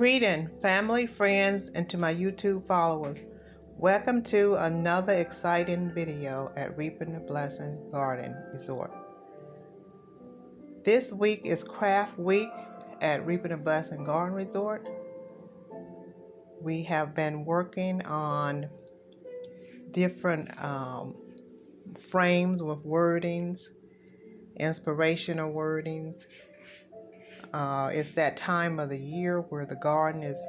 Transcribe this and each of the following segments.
Greeting, family, friends, and to my YouTube followers. Welcome to another exciting video at Reaping the Blessing Garden Resort. This week is Craft Week at Reaping the Blessing Garden Resort. We have been working on different frames with wordings, inspirational wordings. It's that time of the year where the garden is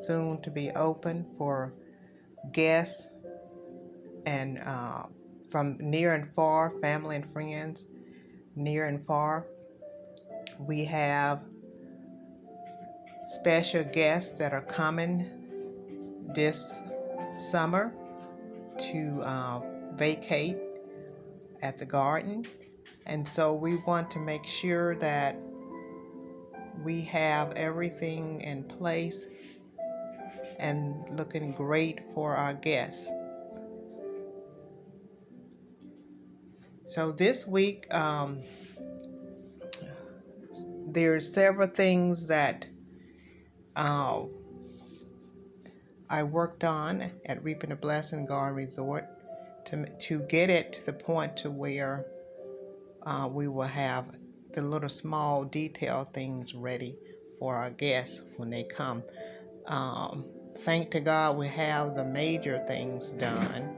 soon to be open for guests and from near and far, family and friends, near and far. We have special guests that are coming this summer to vacate at the garden. And so we want to make sure that we have everything in place and looking great for our guests. So this week, there's several things that I worked on at Reaping the Blessing Garden Resort to get it to the point to where we will have the little small detail things ready for our guests when they come. Thank to God we have the major things done.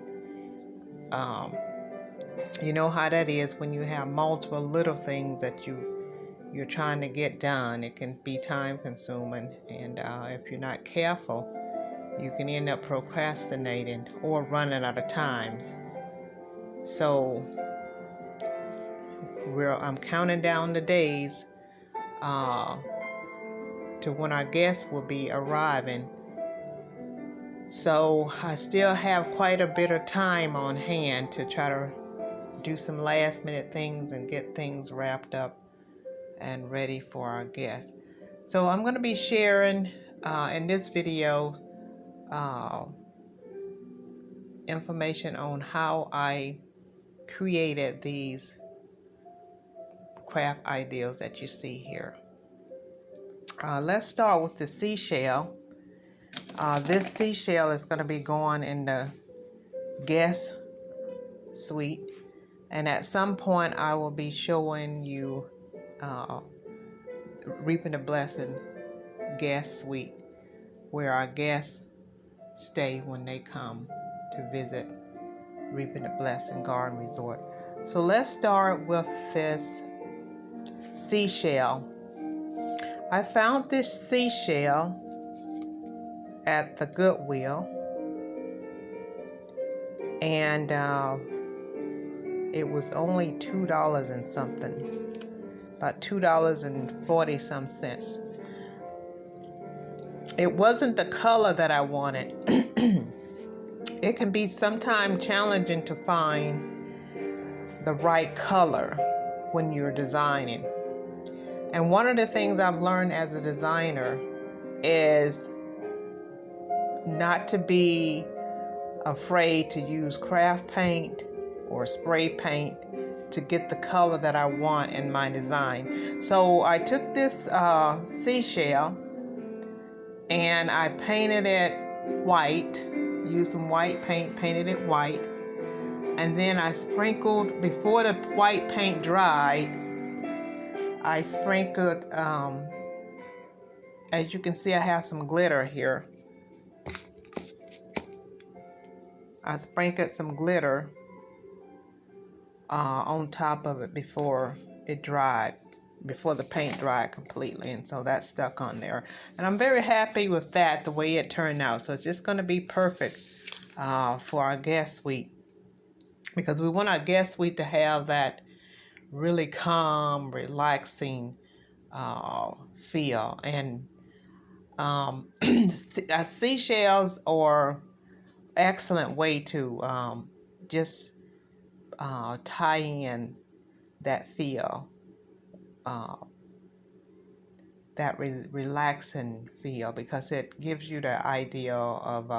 You know how that is when you have multiple little things that you're trying to get done. It can be time consuming, and if you're not careful, you can end up procrastinating or running out of time. So I'm counting down the days to when our guests will be arriving. So I still have quite a bit of time on hand to try to do some last minute things and get things wrapped up and ready for our guests. So I'm going to be sharing in this video information on how I created these craft ideas that you see here. Let's start with the seashell. This seashell is going to be going in the guest suite, and at some point I will be showing you Reaping the Blessing guest suite, where our guests stay when they come to visit Reaping the Blessing Garden Resort. So let's start with this seashell. I found this seashell at the Goodwill, and it was only $2 and something, about $2.40 some cents. It wasn't the color that I wanted. It can be sometimes challenging to find the right color when you're designing. And one of the things I've learned as a designer is not to be afraid to use craft paint or spray paint to get the color that I want in my design. So I took this seashell and I painted it white, used some white paint, painted it white, and then I sprinkled, before the white paint dried, I sprinkled, as you can see I have some glitter here. I sprinkled some glitter on top of it before it dried, before the paint dried completely, and so that stuck on there. And I'm very happy with that, the way it turned out. So it's just going to be perfect for our guest suite, because we want our guest suite to have that really calm, relaxing feel. And seashells are excellent way to just tie in that feel, that relaxing feel, because it gives you the idea of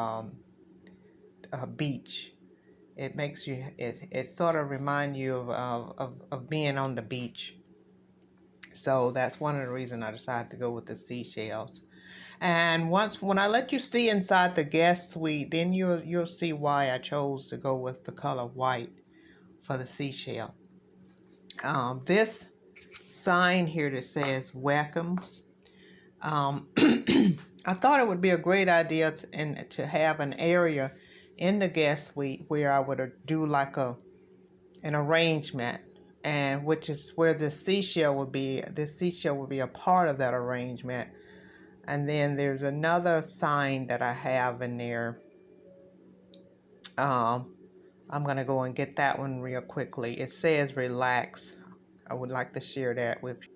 a beach. It makes you, it sort of reminds you of being on the beach. So that's one of the reasons I decided to go with the seashells. And when I let you see inside the guest suite, then you'll see why I chose to go with the color white for the seashell. This sign here that says welcome, I thought it would be a great idea to have an area in the guest suite where I would do like an arrangement, and which is where the seashell would be. This seashell would be a part of that arrangement. And then there's another sign that I have in there. I'm going to go and get that one real quickly. It says relax. I would like to share that with you.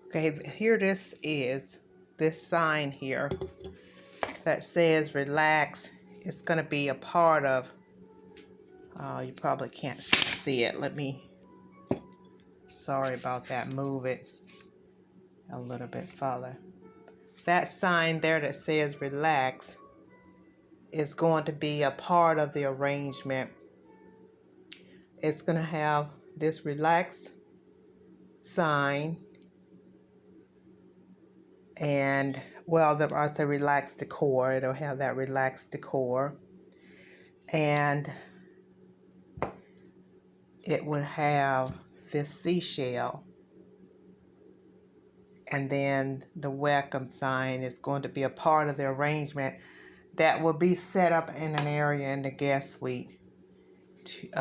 Okay, here this is. This sign here that says relax. It's going to be a part of, you probably can't see it. Sorry about that. Move it a little bit further. That sign there that says relax is going to be a part of the arrangement. It's going to have this relax sign and, well, I say relaxed decor. It'll have that relaxed decor. And it would have this seashell. And then the welcome sign is going to be a part of the arrangement that will be set up in an area in the guest suite to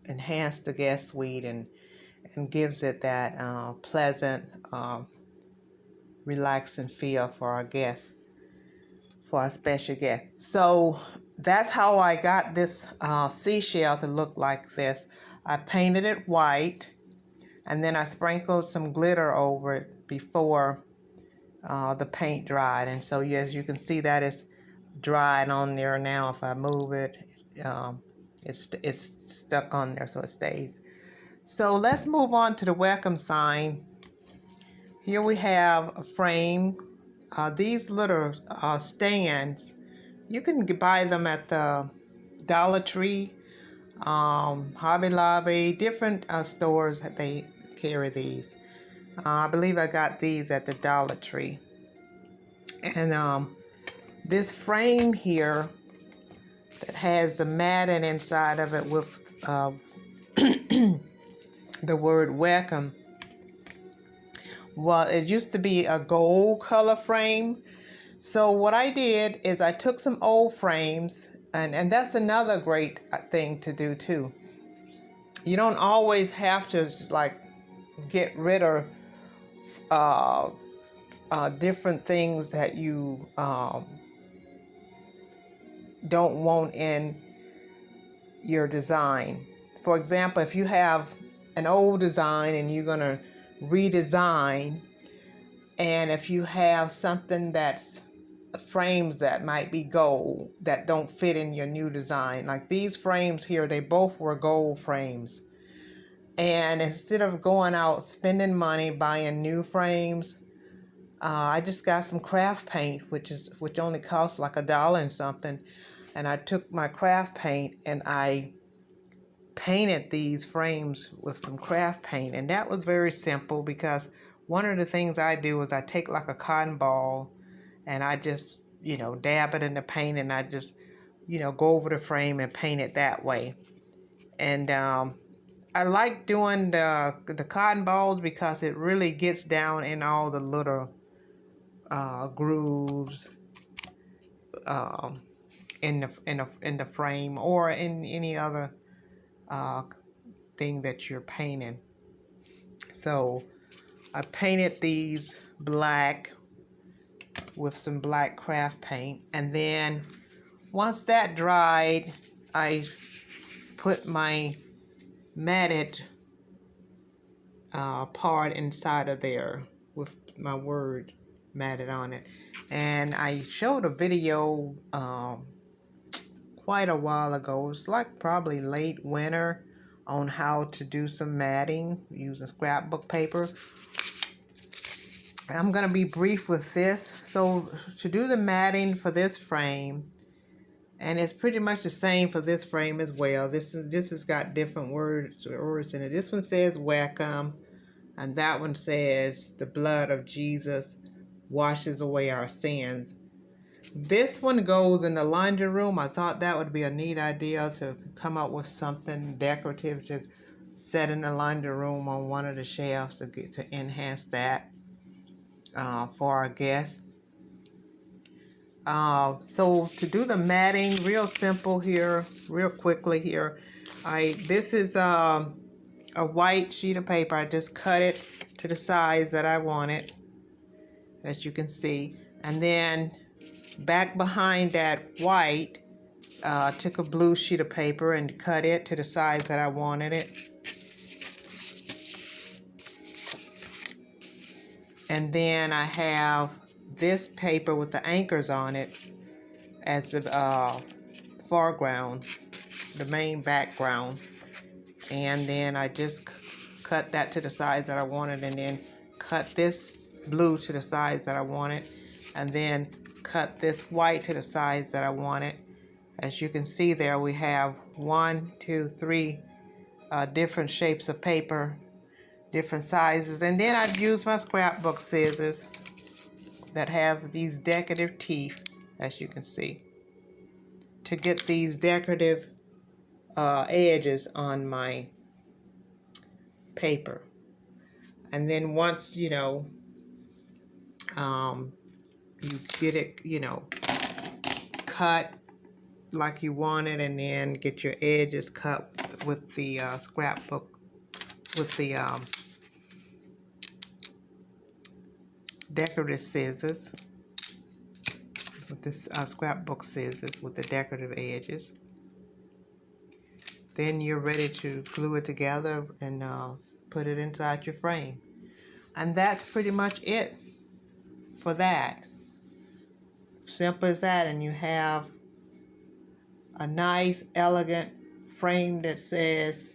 enhance the guest suite and gives it that pleasant, relaxing feel for our guests, for our special guests. So that's how I got this seashell to look like this. I painted it white, and then I sprinkled some glitter over it before the paint dried. And so, yes, you can see that it's dried on there now. If I move it, it's stuck on there, so it stays. So let's move on to the welcome sign. Here we have a frame. These little stands, you can buy them at the Dollar Tree, Hobby Lobby, different stores that they carry these. I believe I got these at the Dollar Tree. And this frame here that has the matting inside of it with the word welcome. Well, it used to be a gold color frame. So what I did is I took some old frames, and that's another great thing to do too. You don't always have to like get rid of different things that you don't want in your design. For example, if you have an old design and you're going to redesign, and if you have something that's frames that might be gold that don't fit in your new design, like these frames here, they both were gold frames. And instead of going out spending money buying new frames, I just got some craft paint, which only costs like $1 and something. And I took my craft paint and I painted these frames with some craft paint. And that was very simple, because one of the things I do is I take like a cotton ball and I just, dab it in the paint, and I just, go over the frame and paint it that way. And I like doing the cotton balls because it really gets down in all the little grooves in the frame or in any other thing that you're painting. So I painted these black with some black craft paint, and then once that dried, I put my matted part inside of there with my word matted on it. And I showed a video quite a while ago. It's like probably late winter, on how to do some matting using scrapbook paper. I'm going to be brief with this. So to do the matting for this frame, and it's pretty much the same for this frame as well. This has got different words in it. This one says welcome, And that one says, the blood of Jesus washes away our sins. This one goes in the laundry room. I thought that would be a neat idea to come up with something decorative to set in the laundry room on one of the shelves to enhance that for our guests. So to do the matting, real simple here, real quickly here. This is a white sheet of paper. I just cut it to the size that I want it, as you can see. And then back behind that white, took a blue sheet of paper and cut it to the size that I wanted it. And then I have this paper with the anchors on it as the foreground, the main background. And then I just cut that to the size that I wanted, and then cut this blue to the size that I wanted, and then cut this white to the size that I wanted. As you can see there, we have 1, 2, 3 different shapes of paper, different sizes. And then I've used my scrapbook scissors that have these decorative teeth, as you can see, to get these decorative edges on my paper. And then once, you get it, cut like you want it, and then get your edges cut with the scrapbook, with the decorative scissors, with this scrapbook scissors with the decorative edges. Then you're ready to glue it together and put it inside your frame. And that's pretty much it for that. Simple as that, and you have a nice, elegant frame that says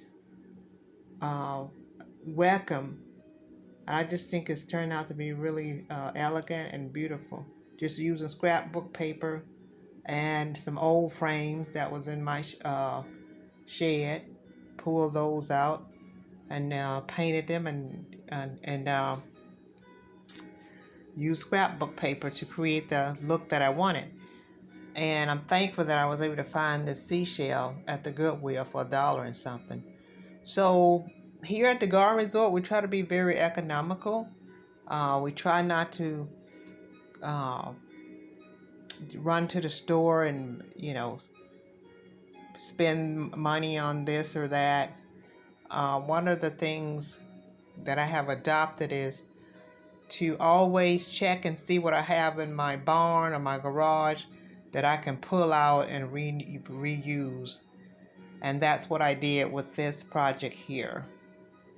welcome. I just think it's turned out to be really elegant and beautiful. Just using scrapbook paper and some old frames that was in my shed, pulled those out and painted them and used scrapbook paper to create the look that I wanted. And I'm thankful that I was able to find this seashell at the Goodwill for $1 and something. So here at the Garden Resort, we try to be very economical. We try not to run to the store and, spend money on this or that. One of the things that I have adopted is to always check and see what I have in my barn or my garage that I can pull out and reuse. And that's what I did with this project here.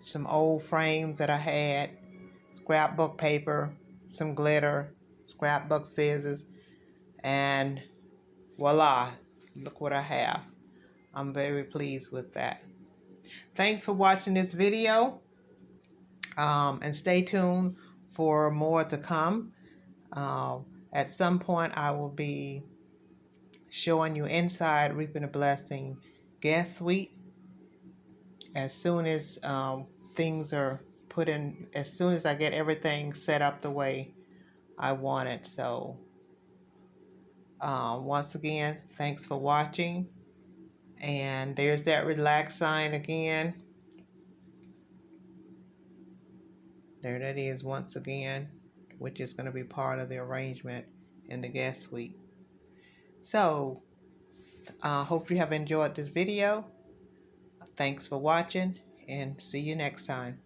Some old frames that I had, scrapbook paper, some glitter, scrapbook scissors, and voila, look what I have. I'm very pleased with that. Thanks for watching this video, and stay tuned for more to come. At some point I will be showing you inside Reaping a Blessing guest suite as soon as things are put in, as soon as I get everything set up the way I want it. So once again, thanks for watching. And there's that relax sign again. There that is once again, which is going to be part of the arrangement in the guest suite. So hope you have enjoyed this video. Thanks for watching, and see you next time.